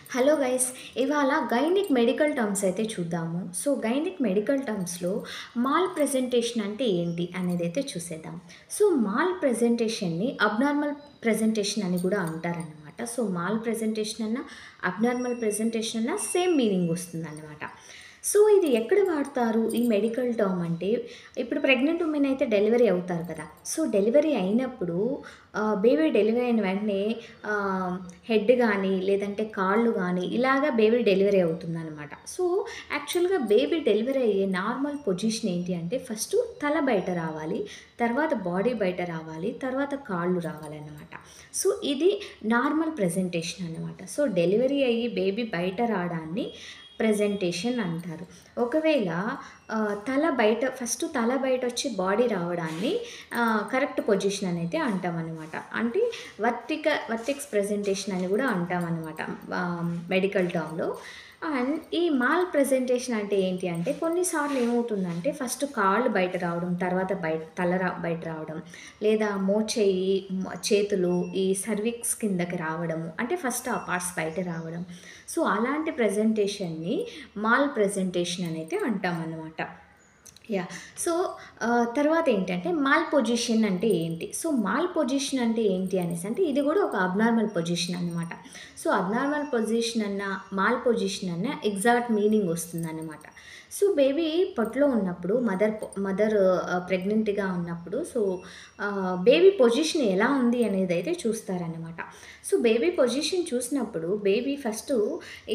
Hello guys, ఇవాళ gynaec medical terms అయితే చూద్దాము. సో గైనిక్ మెడికల్ టర్మ్స్లో మాల్ ప్రెజెంటేషన్ అంటే ఏంటి అనేది అయితే చూసేద్దాం. సో మాల్ ప్రెజెంటేషన్ని అబ్నార్మల్ ప్రెజెంటేషన్ అని కూడా అంటారనమాట. సో మాల్ ప్రెజెంటేషన్ అన్న అబ్నార్మల్ ప్రెజెంటేషన్ అన్న సేమ్ మీనింగ్ వస్తుందన్నమాట. సో ఇది ఎక్కడ వాడతారు ఈ మెడికల్ టర్మ్ అంటే, ఇప్పుడు ప్రెగ్నెంట్ ఉమెన్ అయితే డెలివరీ అవుతారు కదా. సో డెలివరీ అయినప్పుడు బేబీ డెలివరీ అయిన వెంటనే హెడ్ కానీ లేదంటే కాళ్ళు కానీ ఇలాగా బేబీ డెలివరీ అవుతుందనమాట. సో యాక్చువల్గా బేబీ డెలివరీ అయ్యే నార్మల్ పొజిషన్ ఏంటి అంటే, ఫస్ట్ తల బయట రావాలి, తర్వాత బాడీ బయట రావాలి, తర్వాత కాళ్ళు రావాలన్నమాట. సో ఇది నార్మల్ ప్రెజెంటేషన్ అనమాట. సో డెలివరీ అయ్యి బేబీ బయట రావడాన్ని ప్రెజెంటేషన్ అంటారు. ఒకవేళ ఫస్ట్ తల బయటొచ్చి బాడీ రావడాన్ని కరెక్ట్ పొజిషన్ అని అయితే అంటామనమాట. అంటే వర్టెక్స్ ప్రెజెంటేషన్ అని కూడా అంటామనమాట మెడికల్ టర్మ్‌లో. అండ్ ఈ మాల్ ప్రెజెంటేషన్ అంటే ఏంటి అంటే, కొన్నిసార్లు ఏమవుతుందంటే ఫస్ట్ కాళ్ళు బయట రావడం, తర్వాత బయట రావడం, లేదా మోచేయి, చేతులు ఈ సర్విక్స్ కిందకి రావడము, అంటే ఫస్ట్ ఆ పార్ట్స్ బయట రావడం. సో అలాంటి ప్రెజెంటేషన్‌ని మాల్ ప్రెజెంటేషన్ అని అయితే అంటామనమాట. యాహ్! సో తర్వాత ఏంటంటే మాల్ పొజిషన్ అంటే ఏంటి? సో మాల్ పొజిషన్ అంటే ఏంటి అనేసి అంటే, ఇది కూడా ఒక అబ్నార్మల్ పొజిషన్ అనమాట. సో అబ్నార్మల్ పొజిషన్ అన్న, మాల్ పొజిషన్ అన్న ఎగ్జాక్ట్ మీనింగ్ వస్తుందన్నమాట. సో బేబీ పొట్టలో ఉన్నప్పుడు మదర్ ప్రెగ్నెంట్‌గా ఉన్నప్పుడు సో బేబీ పొజిషన్ ఎలా ఉంది అనేదైతే చూస్తారనమాట. సో బేబీ పొజిషన్ చూసినప్పుడు బేబీ ఫస్టు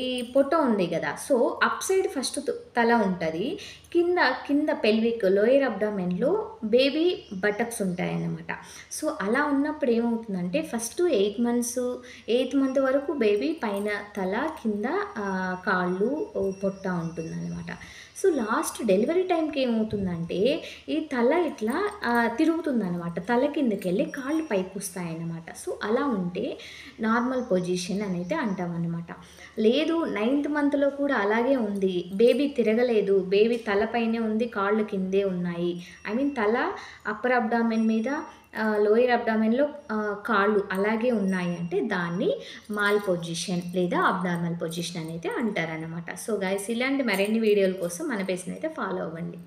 ఈ పొట్ట ఉంది గదా. సో అప్ సైడ్ ఫస్ట్ తల ఉంటది. కింద పెల్విక్ లోయర్ అబ్డామెన్‌లో బేబీ బటక్స్ ఉంటాయన్నమాట. సో అలా ఉన్నప్పుడు ఏమవుతుందంటే, ఫస్ట్ 8 మంత్ వరకు బేబీ పైన తల, కింద కాళ్ళు, పొట్ట ఉంటుందన్నమాట. సో లాస్ట్ డెలివరీ టైంకి ఏమవుతుందంటే, ఈ తల ఇట్లా తిరుగుతుందనమాట. తల కిందకెళ్ళి కాళ్ళు పైకొస్తాయన్నమాట. సో అలా ఉంటే నార్మల్ పొజిషన్ అనైతే అంటామనమాట. లేదు 9థ్ మంత్‌లో కూడా అలాగే ఉంది, బేబీ తిరగలేదు, బేబీ తల పైనే ఉంది, కాళ్ళు కిందే ఉన్నాయి, ఐ మీన్ తల అప్పర్ అబ్డామెన్ మీద, లోయర్ అబ్డామెన్‌లో కాళ్ళు అలాగే ఉన్నాయి అంటే దాన్ని మాల్ పొజిషన్ లేదా అబ్నార్మల్ పొజిషన్ అని అయితే అంటారనమాట. సో గైస్, ఇలాంటి మరిన్ని వీడియోల కోసం మన పేజ్‌ని అయితే ఫాలో అవ్వండి.